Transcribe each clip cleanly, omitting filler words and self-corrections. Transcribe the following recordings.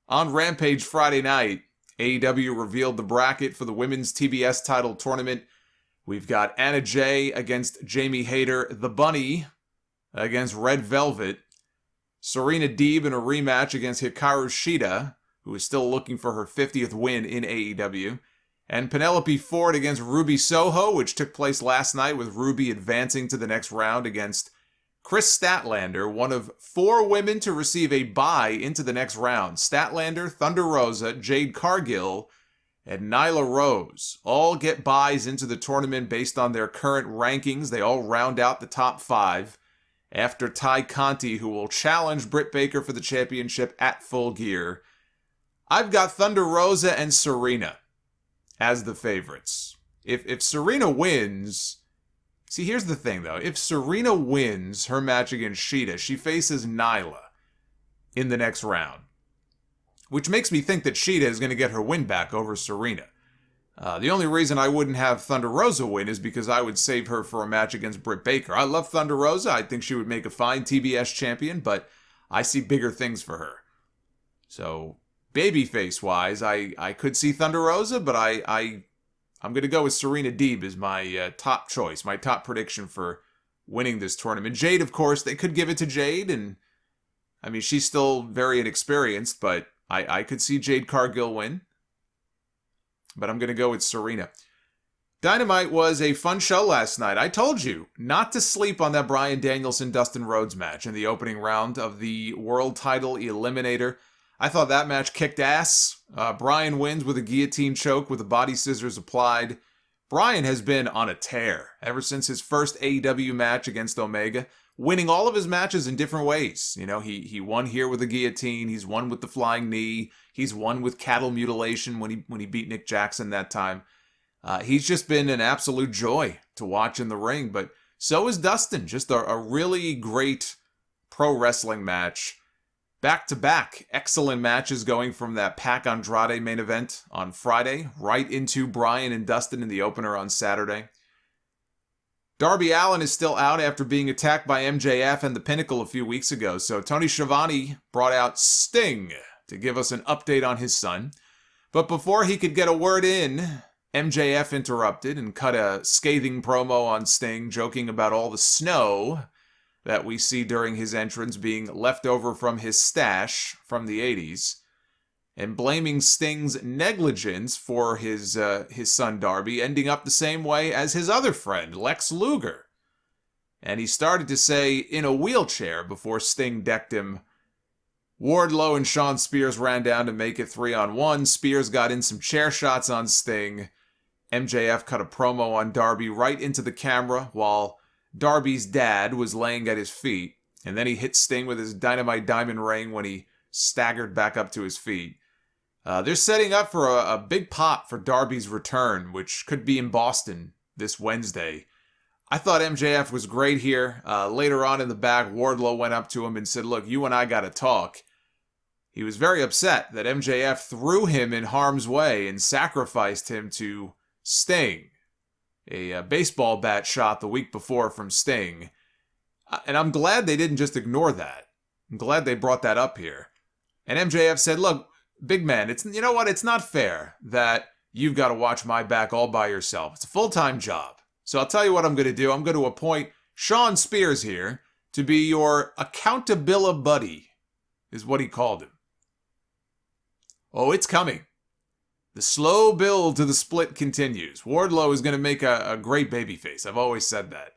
On Rampage Friday night, AEW revealed the bracket for the women's TBS title tournament. We've got Anna Jay against Jamie Hayter, the Bunny against Red Velvet, Serena Deeb in a rematch against Hikaru Shida, who is still looking for her 50th win in AEW, and Penelope Ford against Ruby Soho, which took place last night with Ruby advancing to the next round against Chris Statlander, one of 4 women to receive a bye into the next round. Statlander, Thunder Rosa, Jade Cargill, and Nyla Rose all get byes into the tournament based on their current rankings. They all round out the top 5 after Ty Conti, who will challenge Britt Baker for the championship at Full Gear. I've got Thunder Rosa and Serena as the favorites. If Serena wins... See, here's the thing, though. If Serena wins her match against Shida, she faces Nyla in the next round, which makes me think that Shida is going to get her win back over Serena. The only reason I wouldn't have Thunder Rosa win is because I would save her for a match against Britt Baker. I love Thunder Rosa. I think she would make a fine TBS champion, but I see bigger things for her. So, babyface-wise, I could see Thunder Rosa, but I'm going to go with Serena Deeb as my top choice, my top prediction for winning this tournament. Jade, of course, they could give it to Jade, and I mean, she's still very inexperienced, but I could see Jade Cargill win. But I'm going to go with Serena. Dynamite was a fun show last night. I told you not to sleep on that Bryan Danielson Dustin Rhodes match in the opening round of the World Title Eliminator. I thought that match kicked ass. Bryan wins with a guillotine choke with the body scissors applied. Bryan has been on a tear ever since his first AEW match against Omega, winning all of his matches in different ways. You know, he won here with a guillotine. He's won with the flying knee. He's won with cattle mutilation when he beat Nick Jackson that time. He's just been an absolute joy to watch in the ring. But so is Dustin. Just a really great pro wrestling match. Back-to-back excellent matches going from that Pac Andrade main event on Friday right into Bryan and Dustin in the opener on Saturday. Darby Allin is still out after being attacked by MJF and the Pinnacle a few weeks ago, so Tony Schiavone brought out Sting to give us an update on his son. But before he could get a word in, MJF interrupted and cut a scathing promo on Sting, joking about all the snow that we see during his entrance being left over from his stash from the 80s, and blaming Sting's negligence for his son Darby ending up the same way as his other friend, Lex Luger. And he started to say, in a wheelchair, before Sting decked him. Wardlow and Shawn Spears ran down to make it 3-on-1. Spears got in some chair shots on Sting. MJF cut a promo on Darby right into the camera while Darby's dad was laying at his feet, and then he hit Sting with his Dynamite Diamond Ring when he staggered back up to his feet. They're setting up for a big pop for Darby's return, which could be in Boston this Wednesday. I thought MJF was great here. Later on in the back, Wardlow went up to him and said, "Look, you and I got to talk." He was very upset that MJF threw him in harm's way and sacrificed him to Sting. A baseball bat shot the week before from Sting. And I'm glad they didn't just ignore that. I'm glad they brought that up here. And MJF said, "Look, big man, you know what? It's not fair that you've got to watch my back all by yourself. It's a full-time job. So I'll tell you what I'm going to do. I'm going to appoint Shawn Spears here to be your accountability buddy," is what he called him. Oh, it's coming. The slow build to the split continues. Wardlow is going to make a great babyface. I've always said that.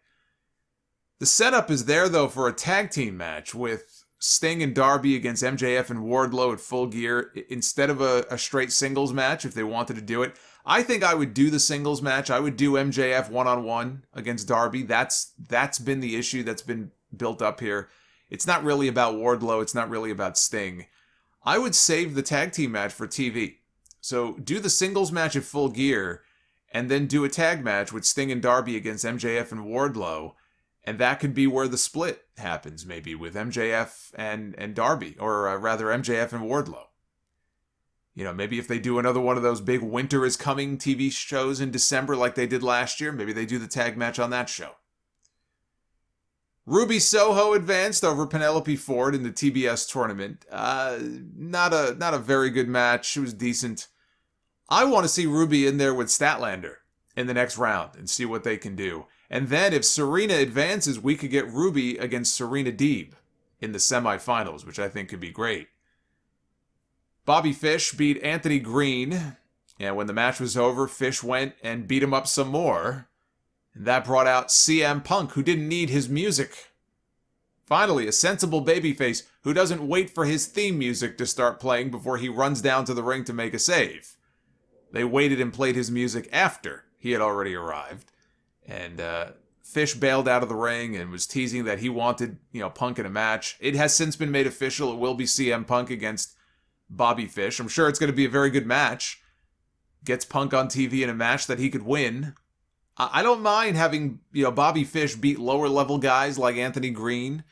The setup is there, though, for a tag team match with Sting and Darby against MJF and Wardlow at Full Gear instead of a straight singles match if they wanted to do it. I think I would do the singles match. I would do MJF one-on-one against Darby. That's been the issue that's been built up here. It's not really about Wardlow. It's not really about Sting. I would save the tag team match for TV. So do the singles match at Full Gear, and then do a tag match with Sting and Darby against MJF and Wardlow, and that could be where the split happens, maybe, with MJF and Darby, or rather MJF and Wardlow. You know, maybe if they do another one of those big Winter is Coming TV shows in December like they did last year, maybe they do the tag match on that show. Ruby Soho advanced over Penelope Ford in the TBS tournament. Not a very good match. It was decent. I want to see Ruby in there with Statlander in the next round and see what they can do. And then if Serena advances, we could get Ruby against Serena Deeb in the semifinals, which I think could be great. Bobby Fish beat Anthony Green. And when the match was over, Fish went and beat him up some more. And that brought out CM Punk, who didn't need his music. Finally, a sensible babyface who doesn't wait for his theme music to start playing before he runs down to the ring to make a save. They waited and played his music after he had already arrived. And Fish bailed out of the ring and was teasing that he wanted, Punk in a match. It has since been made official. It will be CM Punk against Bobby Fish. I'm sure it's going to be a very good match. Gets Punk on TV in a match that he could win. I don't mind having, Bobby Fish beat lower level guys like Anthony Green,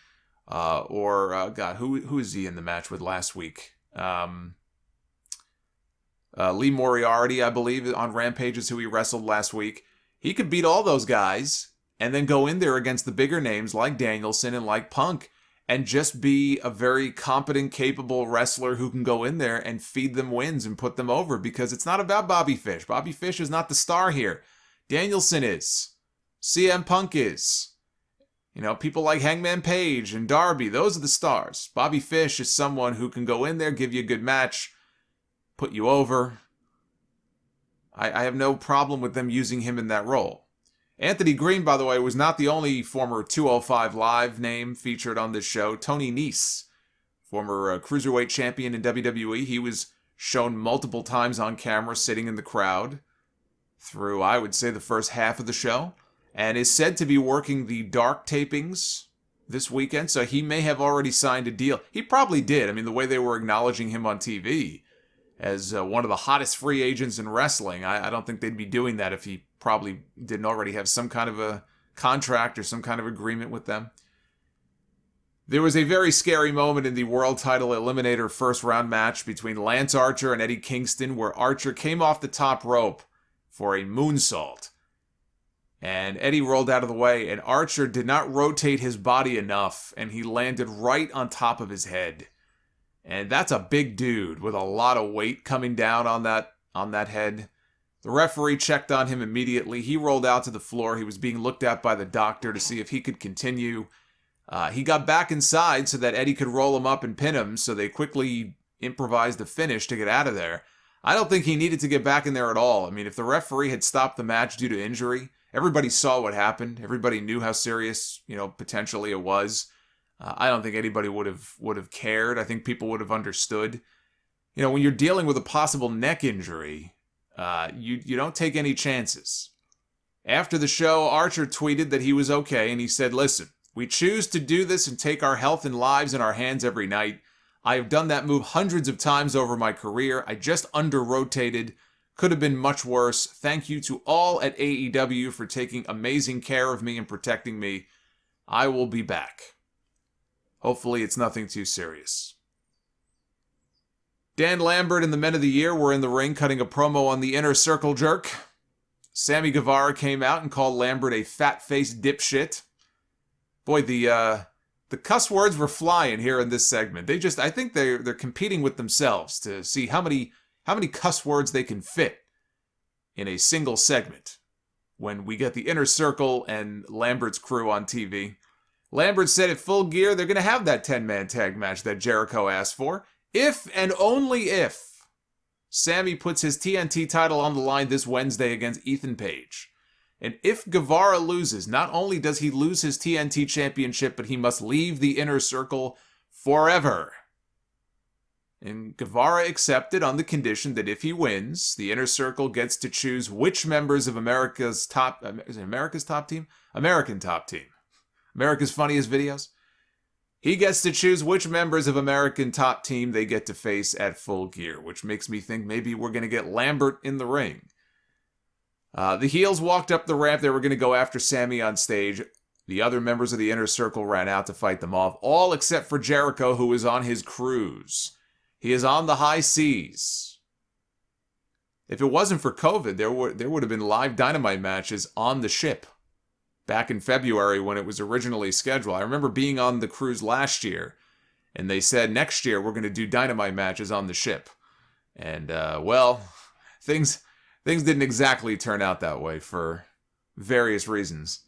who is he in the match with last week? Lee Moriarty, I believe, on Rampage is who he wrestled last week. He could beat all those guys and then go in there against the bigger names like Danielson and like Punk and just be a very competent, capable wrestler who can go in there and feed them wins and put them over, because it's not about Bobby Fish. Bobby Fish is not the star here. Danielson is. CM Punk is. People like Hangman Page and Darby, those are the stars. Bobby Fish is someone who can go in there, give you a good match, put you over. I have no problem with them using him in that role. Anthony Green, by the way, was not the only former 205 Live name featured on this show. Tony Nese, former Cruiserweight champion in WWE, he was shown multiple times on camera sitting in the crowd through, I would say, the first half of the show, and is said to be working the dark tapings this weekend, so he may have already signed a deal. He probably did. I mean, the way they were acknowledging him on TV as one of the hottest free agents in wrestling, I don't think they'd be doing that if he probably didn't already have some kind of a contract or some kind of agreement with them. There was a very scary moment in the World Title Eliminator first round match between Lance Archer and Eddie Kingston, where Archer came off the top rope for a moonsault. And Eddie rolled out of the way, and Archer did not rotate his body enough, and he landed right on top of his head. And that's a big dude with a lot of weight coming down on that head. The referee checked on him immediately. He rolled out to the floor. He was being looked at by the doctor to see if he could continue. He got back inside so that Eddie could roll him up and pin him, so they quickly improvised a finish to get out of there. I don't think he needed to get back in there at all. I mean, if the referee had stopped the match due to injury, everybody saw what happened. Everybody knew how serious, potentially it was. I don't think anybody would have cared. I think people would have understood. When you're dealing with a possible neck injury, you don't take any chances. After the show, Archer tweeted that he was okay, and he said, "Listen, we choose to do this and take our health and lives in our hands every night. I have done that move hundreds of times over my career. I just under-rotated. Could have been much worse. Thank you to all at AEW for taking amazing care of me and protecting me. I will be back." Hopefully it's nothing too serious. Dan Lambert and the Men of the Year were in the ring cutting a promo on the Inner Circle jerk. Sammy Guevara came out and called Lambert a fat-faced dipshit. Boy, the cuss words were flying here in this segment. I think they're competing with themselves to see how many cuss words they can fit in a single segment when we get the Inner Circle and Lambert's crew on TV. Lambert said at Full Gear they're going to have that 10-man tag match that Jericho asked for, if and only if Sammy puts his TNT title on the line this Wednesday against Ethan Page. And if Guevara loses, not only does he lose his TNT championship, but he must leave the Inner Circle forever. And Guevara accepted on the condition that if he wins, the Inner Circle gets to choose which members of America's top... Is it America's top team? American top team. America's Funniest Videos. He gets to choose which members of American top team they get to face at Full Gear, which makes me think maybe we're going to get Lambert in the ring. The heels walked up the ramp. They were going to go after Sammy on stage. The other members of the Inner Circle ran out to fight them off, all except for Jericho, who is on his cruise. He is on the high seas. If it wasn't for COVID, there would have been live Dynamite matches on the ship back in February when it was originally scheduled. I remember being on the cruise last year, and they said next year we're going to do Dynamite matches on the ship. And, things didn't exactly turn out that way for various reasons.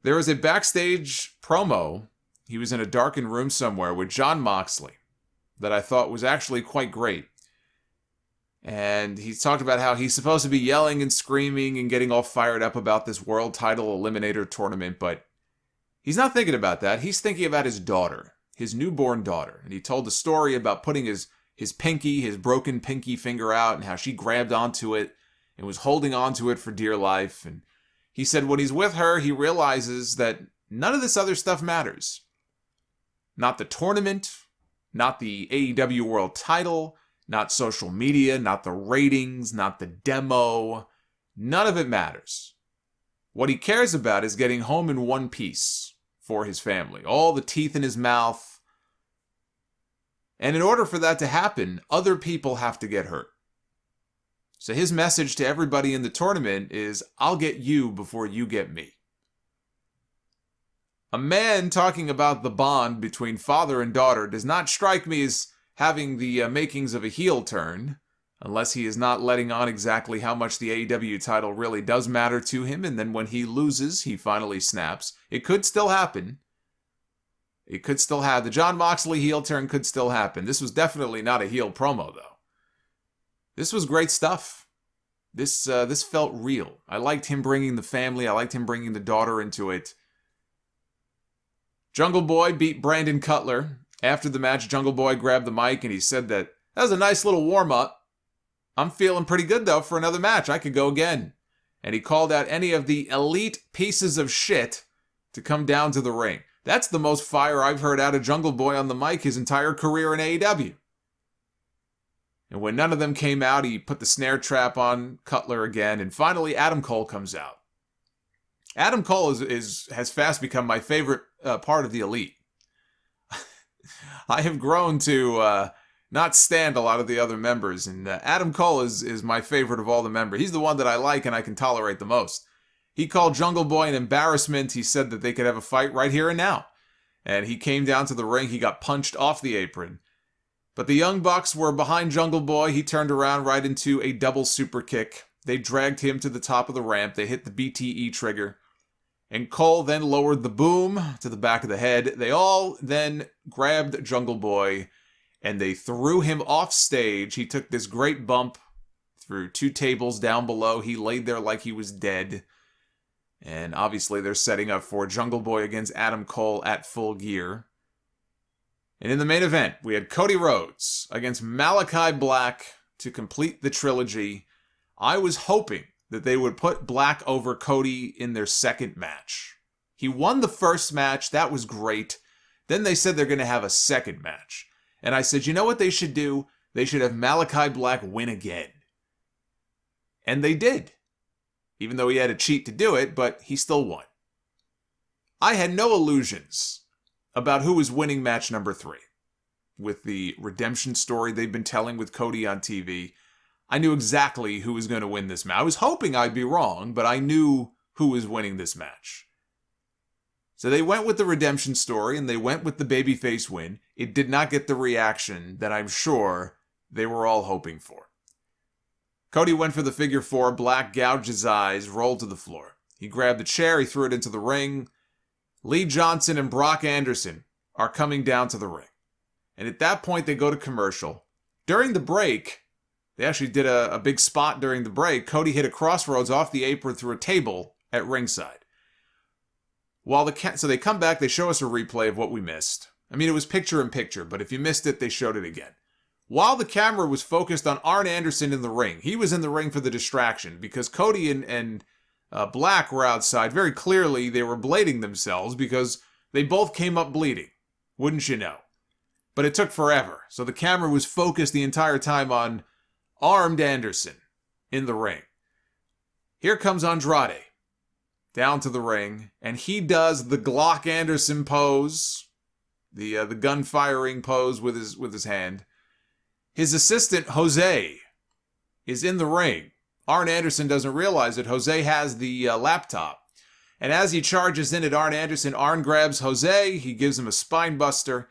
There was a backstage promo. He was in a darkened room somewhere with Jon Moxley that I thought was actually quite great. And he talked about how he's supposed to be yelling and screaming and getting all fired up about this World Title Eliminator tournament, but he's not thinking about that. He's thinking about his daughter, his newborn daughter. And he told the story about putting his broken pinky finger out and how she grabbed onto it and was holding onto it for dear life. And he said when he's with her, he realizes that none of this other stuff matters. Not the tournament, not the AEW World Title, not social media, not the ratings, not the demo. None of it matters. What he cares about is getting home in one piece for his family. All the teeth in his mouth. And in order for that to happen, other people have to get hurt. So his message to everybody in the tournament is, I'll get you before you get me. A man talking about the bond between father and daughter does not strike me as having the makings of a heel turn, unless he is not letting on exactly how much the AEW title really does matter to him, and then when he loses, he finally snaps. It could still happen. It could still happen. The Jon Moxley heel turn could still happen. This was definitely not a heel promo, though. This was great stuff. This felt real. I liked him bringing the family. I liked him bringing the daughter into it. Jungle Boy beat Brandon Cutler. After the match, Jungle Boy grabbed the mic and he said that was a nice little warm-up. I'm feeling pretty good, though, for another match. I could go again. And he called out any of the elite pieces of shit to come down to the ring. That's the most fire I've heard out of Jungle Boy on the mic his entire career in AEW. And when none of them came out, he put the snare trap on Cutler again. And finally, Adam Cole comes out. Adam Cole has fast become my favorite part of the Elite. I have grown to not stand a lot of the other members, and Adam Cole is my favorite of all the members. He's the one that I like and I can tolerate the most. He called Jungle Boy an embarrassment. He said that they could have a fight right here and now. And he came down to the ring. He got punched off the apron. But the Young Bucks were behind Jungle Boy. He turned around right into a double super kick. They dragged him to the top of the ramp. They hit the BTE trigger. And Cole then lowered the boom to the back of the head. They all then grabbed Jungle Boy and they threw him off stage. He took this great bump through 2 tables down below. He laid there like he was dead. And obviously they're setting up for Jungle Boy against Adam Cole at Full Gear. And in the main event, we had Cody Rhodes against Malakai Black to complete the trilogy. I was hoping that they would put Black over Cody in their second match. He won the first match. That was great. Then they said they're going to have a second match. And I said, you know what they should do? They should have Malakai Black win again. And they did. Even though he had to cheat to do it, but he still won. I had no illusions about who was winning match number 3. With the redemption story they've been telling with Cody on TV, I knew exactly who was going to win this match. I was hoping I'd be wrong, but I knew who was winning this match. So they went with the redemption story, and they went with the babyface win. It did not get the reaction that I'm sure they were all hoping for. Cody went for the figure 4. Black gouged his eyes, rolled to the floor. He grabbed the chair, he threw it into the ring. Lee Johnson and Brock Anderson are coming down to the ring. And at that point, they go to commercial. During the break, they actually did a big spot during the break. Cody hit a crossroads off the apron through a table at ringside. So they come back, they show us a replay of what we missed. I mean, it was picture-in-picture, but if you missed it, they showed it again. While the camera was focused on Arn Anderson in the ring, he was in the ring for the distraction because Cody and Black were outside. Very clearly, they were blading themselves because they both came up bleeding. Wouldn't you know? But it took forever. So the camera was focused the entire time on Armed Anderson in the ring. Here comes Andrade down to the ring, and he does the Glock Anderson pose, the gun firing pose with his hand. His assistant, Jose, is in the ring. Arn Anderson doesn't realize it. Jose has the laptop. And as he charges in at Arn Anderson, Arn grabs Jose. He gives him a spine buster.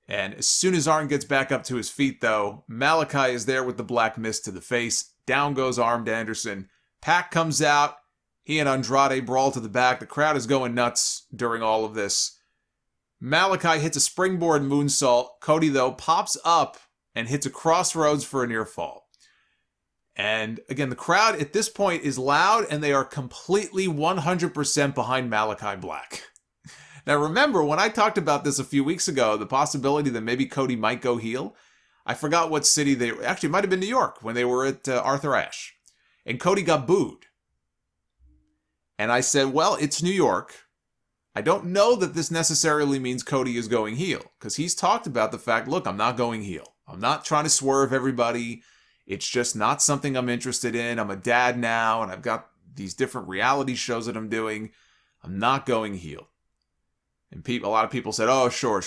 And as soon as Arn gets back up to his feet, though, Malakai is there with the black mist to the face. Down goes Arn Anderson. Pac comes out. He and Andrade brawl to the back. The crowd is going nuts during all of this. Malakai hits a springboard moonsault. Cody, though, pops up and hits a crossroads for a near fall. And again, the crowd at this point is loud, and they are completely 100% behind Malakai Black. Now remember, when I talked about this a few weeks ago, the possibility that maybe Cody might go heel, I forgot what city they were. Actually, it might have been New York when they were at Arthur Ashe. And Cody got booed. And I said, well, it's New York. I don't know that this necessarily means Cody is going heel, because he's talked about the fact, look, I'm not going heel. I'm not trying to swerve everybody. It's just not something I'm interested in. I'm a dad now, and I've got these different reality shows that I'm doing. I'm not going heel. And a lot of people said, oh, sure.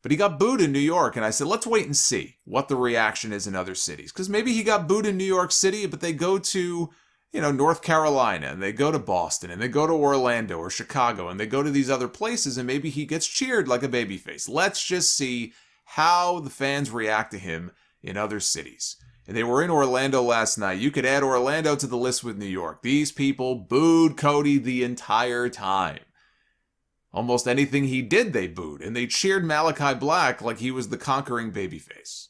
But he got booed in New York, and I said, let's wait and see what the reaction is in other cities. Because maybe he got booed in New York City, but they go to, North Carolina, and they go to Boston, and they go to Orlando or Chicago, and they go to these other places, and maybe he gets cheered like a babyface. Let's just see how the fans react to him in other cities. And they were in Orlando last night. You could add Orlando to the list with New York. These people booed Cody the entire time. Almost anything he did, they booed. And they cheered Malakai Black like he was the conquering babyface.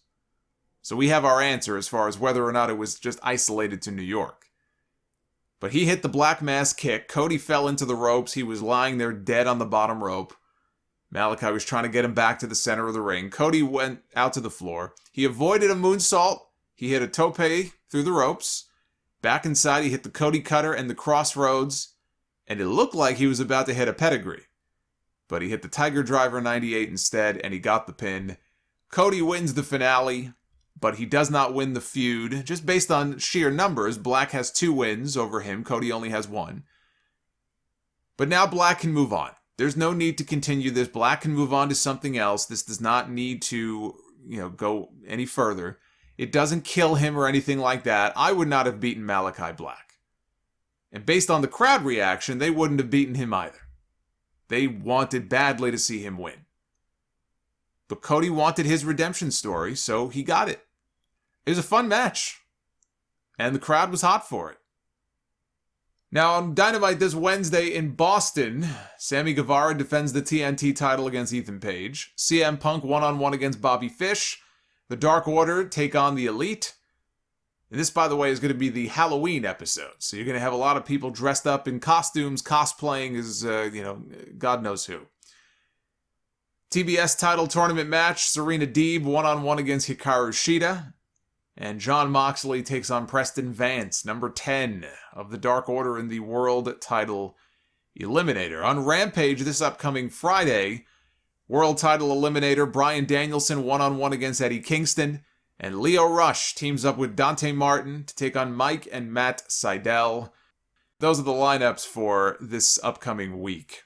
So we have our answer as far as whether or not it was just isolated to New York. But he hit the black mass kick. Cody fell into the ropes. He was lying there dead on the bottom rope. Malakai was trying to get him back to the center of the ring. Cody went out to the floor. He avoided a moonsault. He hit a tope through the ropes. Back inside, he hit the Cody cutter and the crossroads. And it looked like he was about to hit a pedigree. But he hit the Tiger Driver 98 instead, and he got the pin. Cody wins the finale, but he does not win the feud. Just based on sheer numbers, Black has 2 wins over him. Cody only has 1. But now Black can move on. There's no need to continue this. Black can move on to something else. This does not need to, go any further. It doesn't kill him or anything like that. I would not have beaten Malakai Black. And based on the crowd reaction, they wouldn't have beaten him either. They wanted badly to see him win. But Cody wanted his redemption story, so he got it. It was a fun match. And the crowd was hot for it. Now, on Dynamite this Wednesday in Boston, Sammy Guevara defends the TNT title against Ethan Page. CM Punk one-on-one against Bobby Fish. The Dark Order take on the Elite. And this, by the way, is going to be the Halloween episode. So you're going to have a lot of people dressed up in costumes, cosplaying as, God knows who. TBS title tournament match, Serena Deeb one-on-one against Hikaru Shida. And Jon Moxley takes on Preston Vance, number 10 of the Dark Order in the World Title Eliminator. On Rampage this upcoming Friday, World Title Eliminator, Bryan Danielson one-on-one against Eddie Kingston. And Leo Rush teams up with Dante Martin to take on Mike and Matt Sydal. Those are the lineups for this upcoming week.